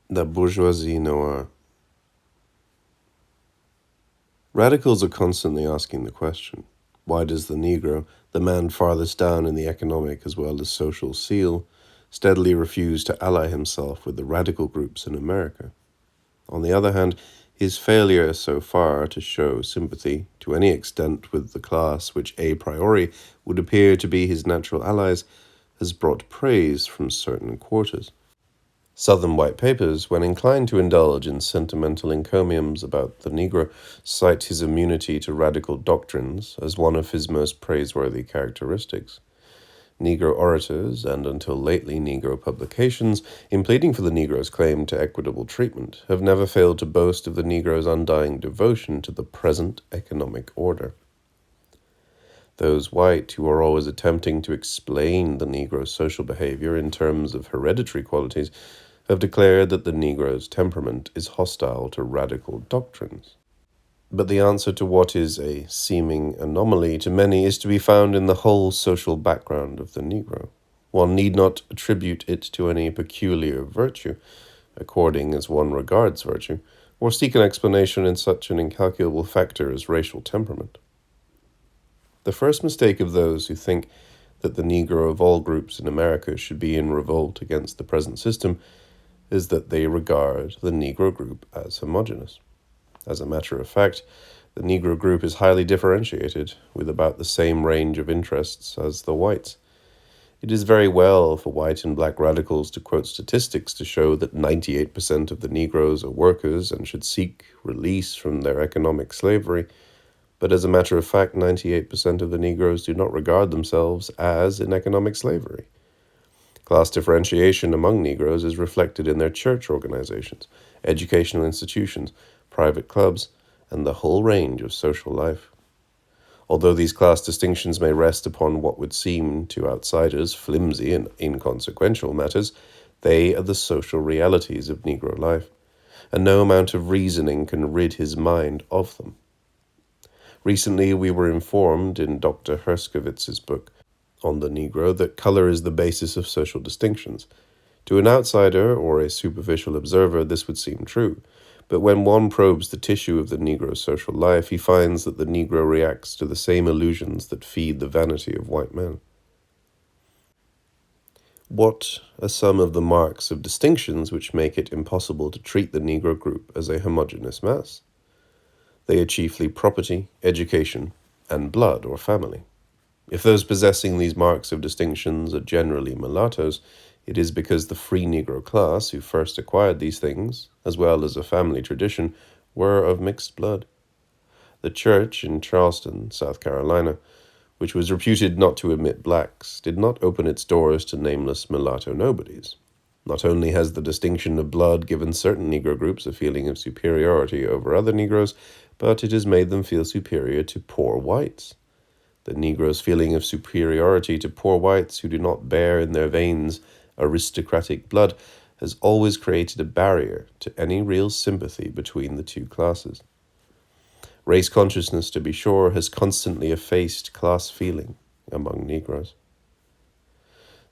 La bourgeoisie noire. Radicals are constantly asking the question, why does the Negro, the man farthest down in the economic as well as social seal, steadily refuse to ally himself with the radical groups in America? On the other hand, his failure so far to show sympathy to any extent with the class which a priori would appear to be his natural allies has brought praise from certain quarters. Southern white papers, when inclined to indulge in sentimental encomiums about the Negro, cite his immunity to radical doctrines as one of his most praiseworthy characteristics. Negro orators, and until lately Negro publications, in pleading for the Negro's claim to equitable treatment, have never failed to boast of the Negro's undying devotion to the present economic order. Those white who are always attempting to explain the Negro's social behavior in terms of hereditary qualities have declared that the Negro's temperament is hostile to radical doctrines. But the answer to what is a seeming anomaly to many is to be found in the whole social background of the Negro. One need not attribute it to any peculiar virtue, according as one regards virtue, or seek an explanation in such an incalculable factor as racial temperament. The first mistake of those who think that the Negro of all groups in America should be in revolt against the present system is that they regard the Negro group as homogeneous. As a matter of fact, the Negro group is highly differentiated, with about the same range of interests as the whites. It is very well for white and black radicals to quote statistics to show that 98% of the Negroes are workers and should seek release from their economic slavery. But as a matter of fact, 98% of the Negroes do not regard themselves as in economic slavery. Class differentiation among Negroes is reflected in their church organizations, educational institutions, private clubs, and the whole range of social life. Although these class distinctions may rest upon what would seem to outsiders flimsy and inconsequential matters, they are the social realities of Negro life, and no amount of reasoning can rid his mind of them. Recently, we were informed in Dr. Herskovits' book on the Negro that color is the basis of social distinctions. To an outsider or a superficial observer, this would seem true, but when one probes the tissue of the Negro's social life, he finds that the Negro reacts to the same illusions that feed the vanity of white men. What are some of the marks of distinctions which make it impossible to treat the Negro group as a homogeneous mass? They are chiefly property, education, and blood or family. If those possessing these marks of distinctions are generally mulattoes, it is because the free Negro class who first acquired these things, as well as a family tradition, were of mixed blood. The church in Charleston, South Carolina, which was reputed not to admit blacks, did not open its doors to nameless mulatto nobodies. Not only has the distinction of blood given certain Negro groups a feeling of superiority over other Negroes, but it has made them feel superior to poor whites. The Negro's feeling of superiority to poor whites who do not bear in their veins aristocratic blood has always created a barrier to any real sympathy between the two classes. Race consciousness, to be sure, has constantly effaced class feeling among Negroes.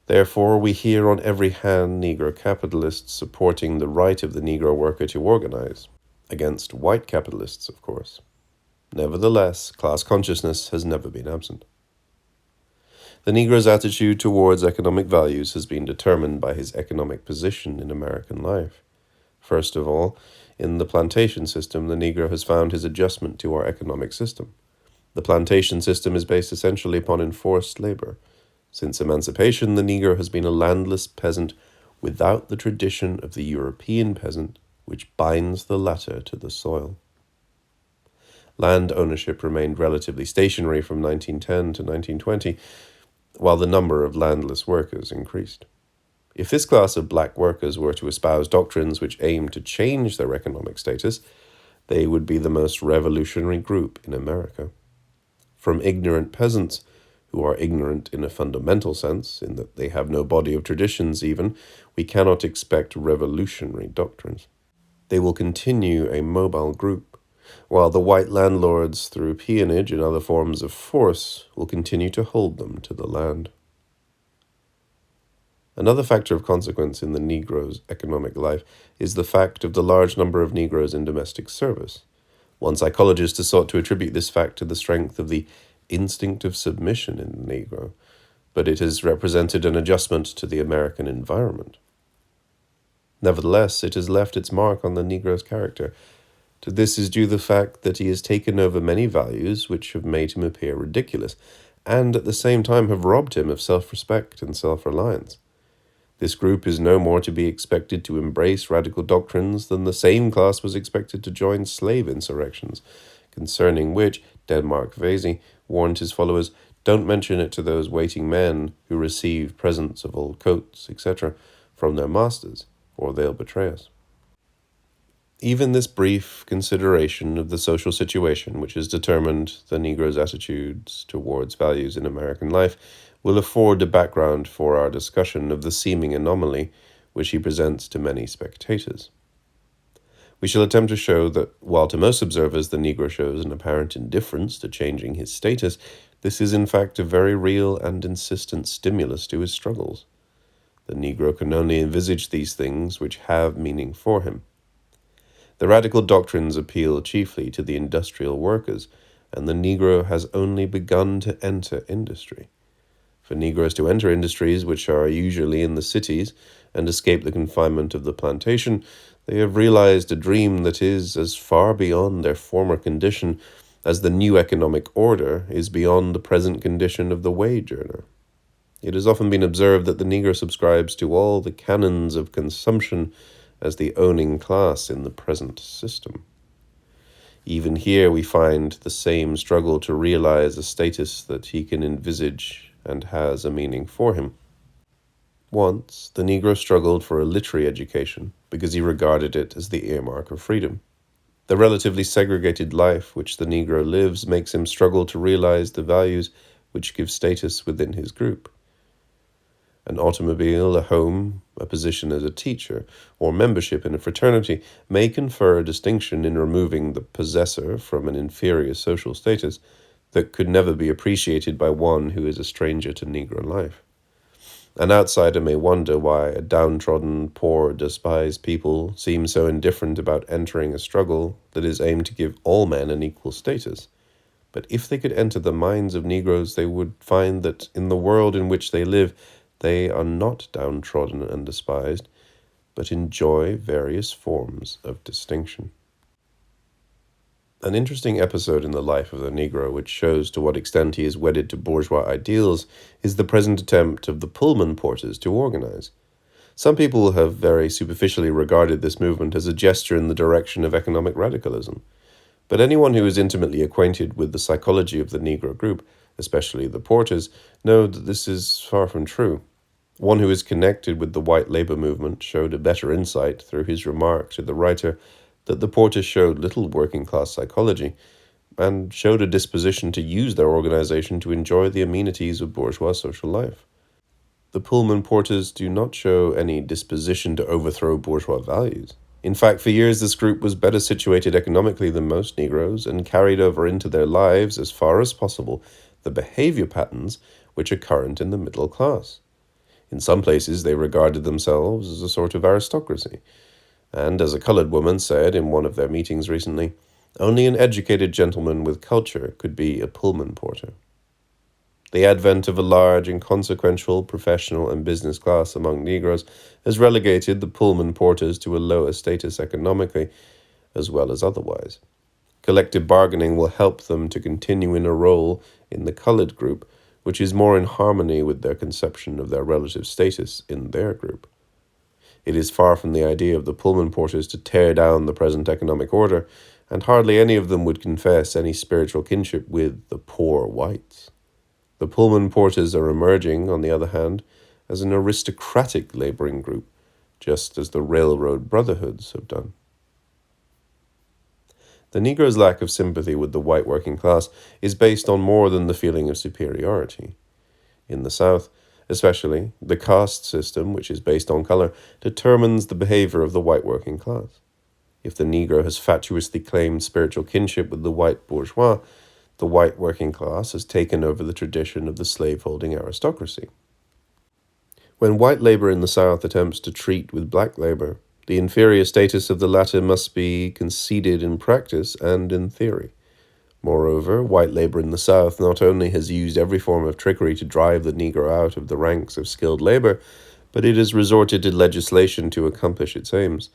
Therefore, we hear on every hand Negro capitalists supporting the right of the Negro worker to organize, against white capitalists, of course. Nevertheless, class consciousness has never been absent. The Negro's attitude towards economic values has been determined by his economic position in American life. First of all, in the plantation system, the Negro has found his adjustment to our economic system. The plantation system is based essentially upon enforced labor. Since emancipation, the Negro has been a landless peasant without the tradition of the European peasant, which binds the latter to the soil. Land ownership remained relatively stationary from 1910 to 1920, while the number of landless workers increased. If this class of black workers were to espouse doctrines which aimed to change their economic status, they would be the most revolutionary group in America. From ignorant peasants, who are ignorant in a fundamental sense, in that they have no body of traditions even, we cannot expect revolutionary doctrines. They will continue a mobile group, while the white landlords, through peonage and other forms of force, will continue to hold them to the land. Another factor of consequence in the Negro's economic life is the fact of the large number of Negroes in domestic service. One psychologist has sought to attribute this fact to the strength of the instinct of submission in the Negro, but it has represented an adjustment to the American environment. Nevertheless, it has left its mark on the Negro's character. To this is due the fact that he has taken over many values which have made him appear ridiculous, and at the same time have robbed him of self-respect and self-reliance. This group is no more to be expected to embrace radical doctrines than the same class was expected to join slave insurrections, concerning which Denmark Vesey warned his followers, "Don't mention it to those waiting men who receive presents of old coats, etc., from their masters, or they'll betray us." Even this brief consideration of the social situation which has determined the Negro's attitudes towards values in American life will afford a background for our discussion of the seeming anomaly which he presents to many spectators. We shall attempt to show that, while to most observers the Negro shows an apparent indifference to changing his status, this is in fact a very real and insistent stimulus to his struggles. The Negro can only envisage these things which have meaning for him. The radical doctrines appeal chiefly to the industrial workers, and the Negro has only begun to enter industry. For Negroes to enter industries which are usually in the cities and escape the confinement of the plantation, they have realized a dream that is as far beyond their former condition as the new economic order is beyond the present condition of the wage earner. It has often been observed that the Negro subscribes to all the canons of consumption as the owning class in the present system. Even here we find the same struggle to realize a status that he can envisage and has a meaning for him. Once, the Negro struggled for a literary education because he regarded it as the earmark of freedom. The relatively segregated life which the Negro lives makes him struggle to realize the values which give status within his group. An automobile, a home, a position as a teacher, or membership in a fraternity may confer a distinction in removing the possessor from an inferior social status that could never be appreciated by one who is a stranger to Negro life. An outsider may wonder why a downtrodden, poor, despised people seem so indifferent about entering a struggle that is aimed to give all men an equal status. But if they could enter the minds of Negroes, they would find that in the world in which they live, they are not downtrodden and despised, but enjoy various forms of distinction. An interesting episode in the life of the Negro, which shows to what extent he is wedded to bourgeois ideals, is the present attempt of the Pullman porters to organize. Some people have very superficially regarded this movement as a gesture in the direction of economic radicalism. But anyone who is intimately acquainted with the psychology of the Negro group, especially the porters, know that this is far from true. One who is connected with the white labor movement showed a better insight through his remark to the writer that the porters showed little working-class psychology and showed a disposition to use their organization to enjoy the amenities of bourgeois social life. The Pullman porters do not show any disposition to overthrow bourgeois values. In fact, for years this group was better situated economically than most Negroes and carried over into their lives as far as possible the behavior patterns which are current in the middle class. In some places they regarded themselves as a sort of aristocracy, and as a colored woman said in one of their meetings recently, only an educated gentleman with culture could be a Pullman porter. The advent of a large, inconsequential professional and business class among Negroes has relegated the Pullman porters to a lower status economically as well as otherwise. Collective bargaining will help them to continue in a role in the colored group, which is more in harmony with their conception of their relative status in their group. It is far from the idea of the Pullman porters to tear down the present economic order, and hardly any of them would confess any spiritual kinship with the poor whites. The Pullman porters are emerging, on the other hand, as an aristocratic laboring group, just as the railroad brotherhoods have done. The Negro's lack of sympathy with the white working class is based on more than the feeling of superiority. In the South, especially, the caste system, which is based on color, determines the behavior of the white working class. If the Negro has fatuously claimed spiritual kinship with the white bourgeois, the white working class has taken over the tradition of the slaveholding aristocracy. When white labor in the South attempts to treat with black labor, the inferior status of the latter must be conceded in practice and in theory. Moreover, white labor in the South not only has used every form of trickery to drive the Negro out of the ranks of skilled labor, but it has resorted to legislation to accomplish its aims.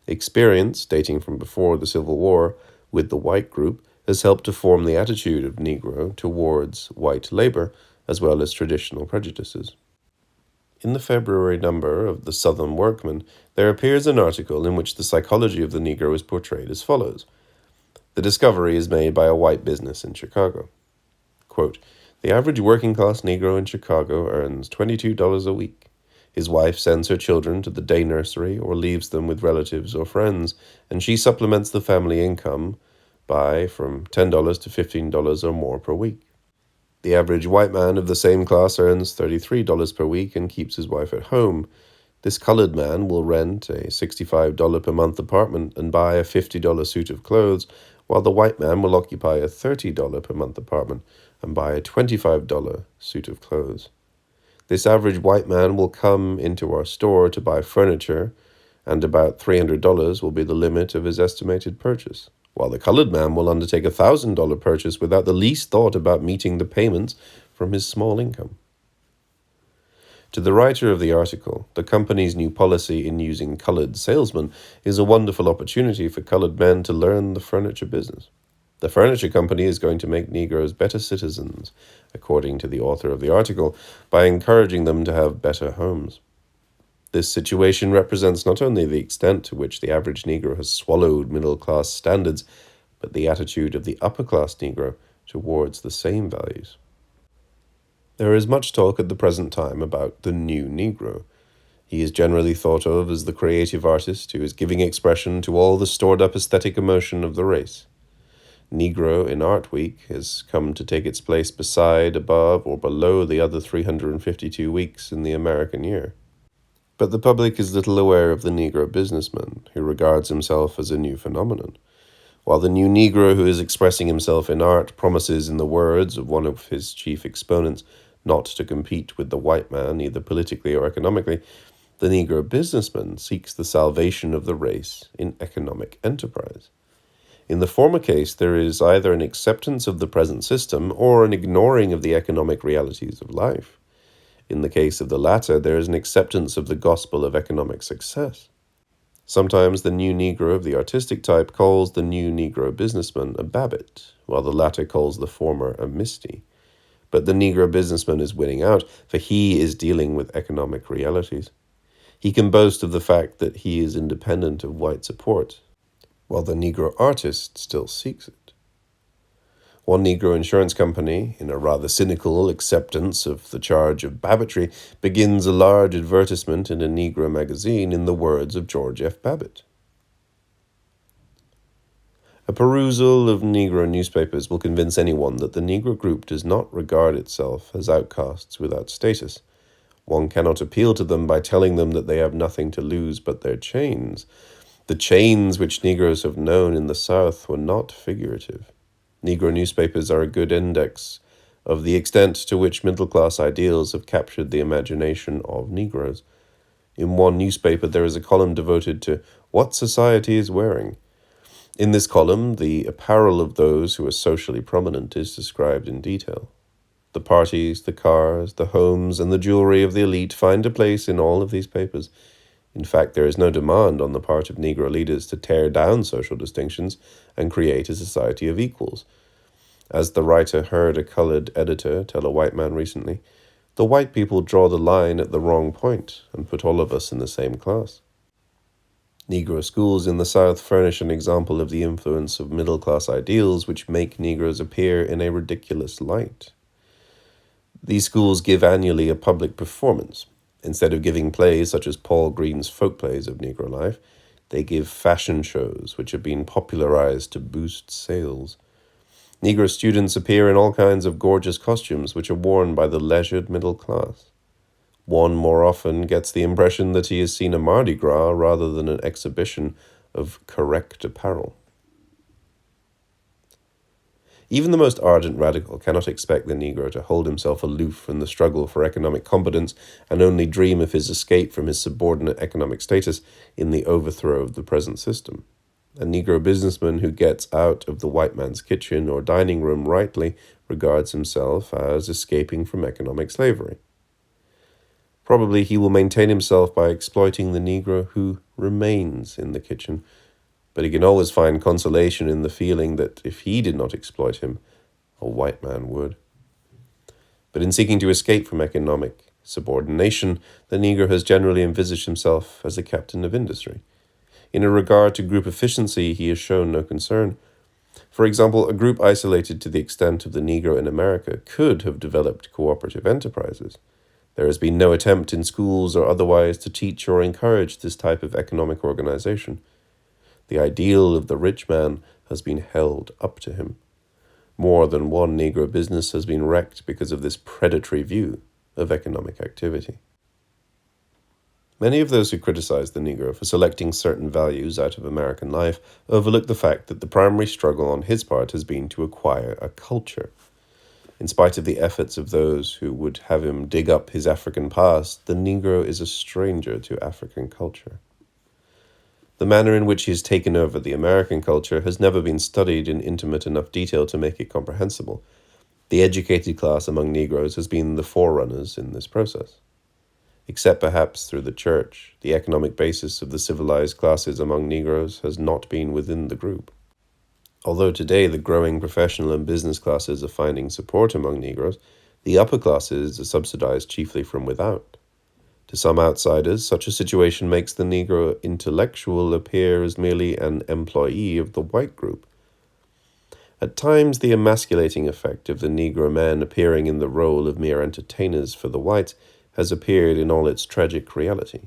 Experience, dating from before the Civil War, with the white group has helped to form the attitude of Negro towards white labor, as well as traditional prejudices. In the February number of the Southern Workman, there appears an article in which the psychology of the Negro is portrayed as follows. The discovery is made by a white business in Chicago. Quote, "The average working-class Negro in Chicago earns $22 a week. His wife sends her children to the day nursery or leaves them with relatives or friends, and she supplements the family income by from $10 to $15 or more per week. The average white man of the same class earns $33 per week and keeps his wife at home. This colored man will rent a $65 per month apartment and buy a $50 suit of clothes, while the white man will occupy a $30 per month apartment and buy a $25 suit of clothes. This average white man will come into our store to buy furniture, and about $300 will be the limit of his estimated purchase, while the colored man will undertake a $1,000 purchase without the least thought about meeting the payments from his small income." To the writer of the article, the company's new policy in using colored salesmen is a wonderful opportunity for colored men to learn the furniture business. The furniture company is going to make Negroes better citizens, according to the author of the article, by encouraging them to have better homes. This situation represents not only the extent to which the average Negro has swallowed middle-class standards, but the attitude of the upper-class Negro towards the same values. There is much talk at the present time about the new Negro. He is generally thought of as the creative artist who is giving expression to all the stored-up aesthetic emotion of the race. Negro in Art Week has come to take its place beside, above, or below the other 352 weeks in the American year. But the public is little aware of the Negro businessman, who regards himself as a new phenomenon. While the new Negro who is expressing himself in art promises, in the words of one of his chief exponents, not to compete with the white man, either politically or economically, the Negro businessman seeks the salvation of the race in economic enterprise. In the former case, there is either an acceptance of the present system or an ignoring of the economic realities of life. In the case of the latter, there is an acceptance of the gospel of economic success. Sometimes the new Negro of the artistic type calls the new Negro businessman a Babbitt, while the latter calls the former a Misty. But the Negro businessman is winning out, for he is dealing with economic realities. He can boast of the fact that he is independent of white support, while the Negro artist still seeks it. One Negro insurance company, in a rather cynical acceptance of the charge of Babbitry, begins a large advertisement in a Negro magazine in the words of George F. Babbitt. A perusal of Negro newspapers will convince anyone that the Negro group does not regard itself as outcasts without status. One cannot appeal to them by telling them that they have nothing to lose but their chains. The chains which Negroes have known in the South were not figurative. Negro newspapers are a good index of the extent to which middle-class ideals have captured the imagination of Negroes. In one newspaper there is a column devoted to what society is wearing. In this column, the apparel of those who are socially prominent is described in detail. The parties, the cars, the homes, and the jewelry of the elite find a place in all of these papers. In fact, there is no demand on the part of Negro leaders to tear down social distinctions and create a society of equals. As the writer heard a colored editor tell a white man recently, the white people draw the line at the wrong point and put all of us in the same class. Negro schools in the South furnish an example of the influence of middle-class ideals which make Negroes appear in a ridiculous light. These schools give annually a public performance. Instead of giving plays such as Paul Green's folk plays of Negro life, they give fashion shows which have been popularized to boost sales. Negro students appear in all kinds of gorgeous costumes which are worn by the leisured middle class. One more often gets the impression that he has seen a Mardi Gras rather than an exhibition of correct apparel. Even the most ardent radical cannot expect the Negro to hold himself aloof from the struggle for economic competence and only dream of his escape from his subordinate economic status in the overthrow of the present system. A Negro businessman who gets out of the white man's kitchen or dining room rightly regards himself as escaping from economic slavery. Probably he will maintain himself by exploiting the Negro who remains in the kitchen, but he can always find consolation in the feeling that if he did not exploit him, a white man would. But in seeking to escape from economic subordination, the Negro has generally envisaged himself as a captain of industry. In regard to group efficiency, he has shown no concern. For example, a group isolated to the extent of the Negro in America could have developed cooperative enterprises. There has been no attempt in schools or otherwise to teach or encourage this type of economic organization. The ideal of the rich man has been held up to him. More than one Negro business has been wrecked because of this predatory view of economic activity. Many of those who criticize the Negro for selecting certain values out of American life overlook the fact that the primary struggle on his part has been to acquire a culture. In spite of the efforts of those who would have him dig up his African past, the Negro is a stranger to African culture. The manner in which he has taken over the American culture has never been studied in intimate enough detail to make it comprehensible. The educated class among Negroes has been the forerunners in this process. Except perhaps through the church, the economic basis of the civilized classes among Negroes has not been within the group. Although today the growing professional and business classes are finding support among Negroes, the upper classes are subsidized chiefly from without. To some outsiders, such a situation makes the Negro intellectual appear as merely an employee of the white group. At times, the emasculating effect of the Negro men appearing in the role of mere entertainers for the whites has appeared in all its tragic reality.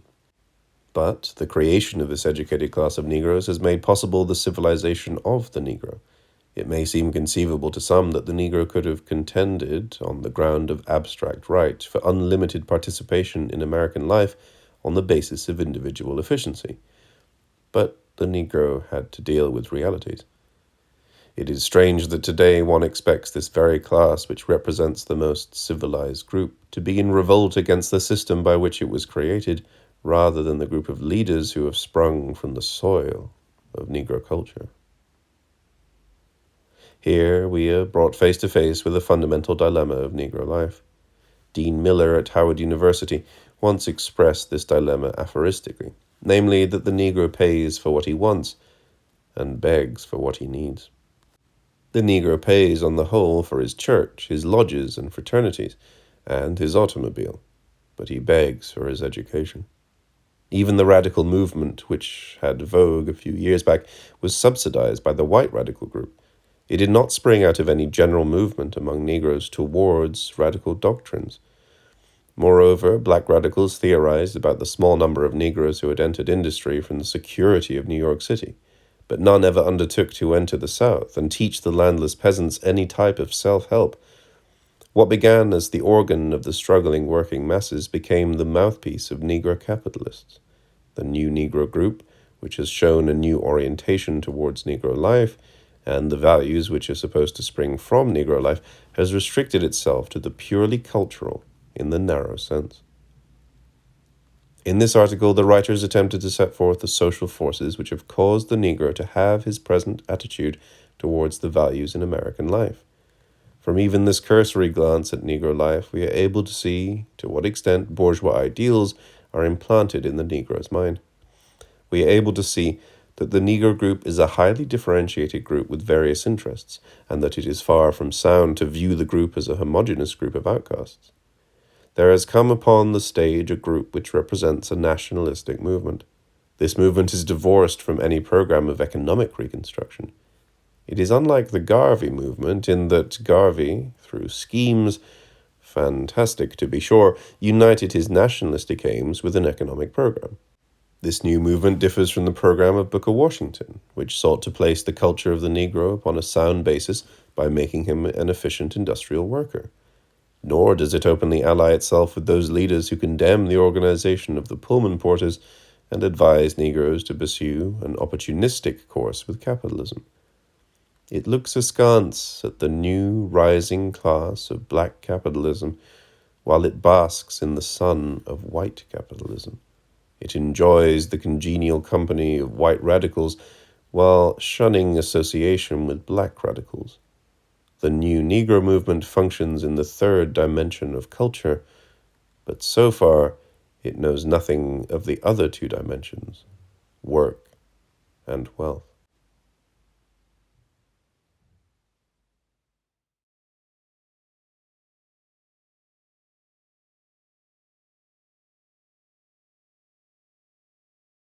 But the creation of this educated class of Negroes has made possible the civilization of the Negro. It may seem conceivable to some that the Negro could have contended, on the ground of abstract right, for unlimited participation in American life on the basis of individual efficiency. But the Negro had to deal with realities. It is strange that today one expects this very class, which represents the most civilized group, to be in revolt against the system by which it was created, rather than the group of leaders who have sprung from the soil of Negro culture. Here we are brought face to face with a fundamental dilemma of Negro life. Dean Miller at Howard University once expressed this dilemma aphoristically, namely that the Negro pays for what he wants and begs for what he needs. The Negro pays on the whole for his church, his lodges and fraternities, and his automobile, but he begs for his education. Even the radical movement, which had vogue a few years back, was subsidized by the white radical group. It did not spring out of any general movement among Negroes towards radical doctrines. Moreover, black radicals theorized about the small number of Negroes who had entered industry from the security of New York City, but none ever undertook to enter the South and teach the landless peasants any type of self-help. What began as the organ of the struggling working masses became the mouthpiece of Negro capitalists. The new Negro group, which has shown a new orientation towards Negro life, and the values which are supposed to spring from Negro life, has restricted itself to the purely cultural in the narrow sense. In this article, the writers attempted to set forth the social forces which have caused the Negro to have his present attitude towards the values in American life. From even this cursory glance at Negro life, we are able to see to what extent bourgeois ideals are implanted in the Negro's mind. We are able to see that the Negro group is a highly differentiated group with various interests, and that it is far from sound to view the group as a homogeneous group of outcasts. There has come upon the stage a group which represents a nationalistic movement. This movement is divorced from any program of economic reconstruction. It is unlike the Garvey movement in that Garvey, through schemes, fantastic to be sure, united his nationalistic aims with an economic program. This new movement differs from the program of Booker Washington, which sought to place the culture of the Negro upon a sound basis by making him an efficient industrial worker. Nor does it openly ally itself with those leaders who condemn the organization of the Pullman porters and advise Negroes to pursue an opportunistic course with capitalism. It looks askance at the new rising class of black capitalism while it basks in the sun of white capitalism. It enjoys the congenial company of white radicals while shunning association with black radicals. The new Negro movement functions in the third dimension of culture, but so far it knows nothing of the other two dimensions, work and wealth.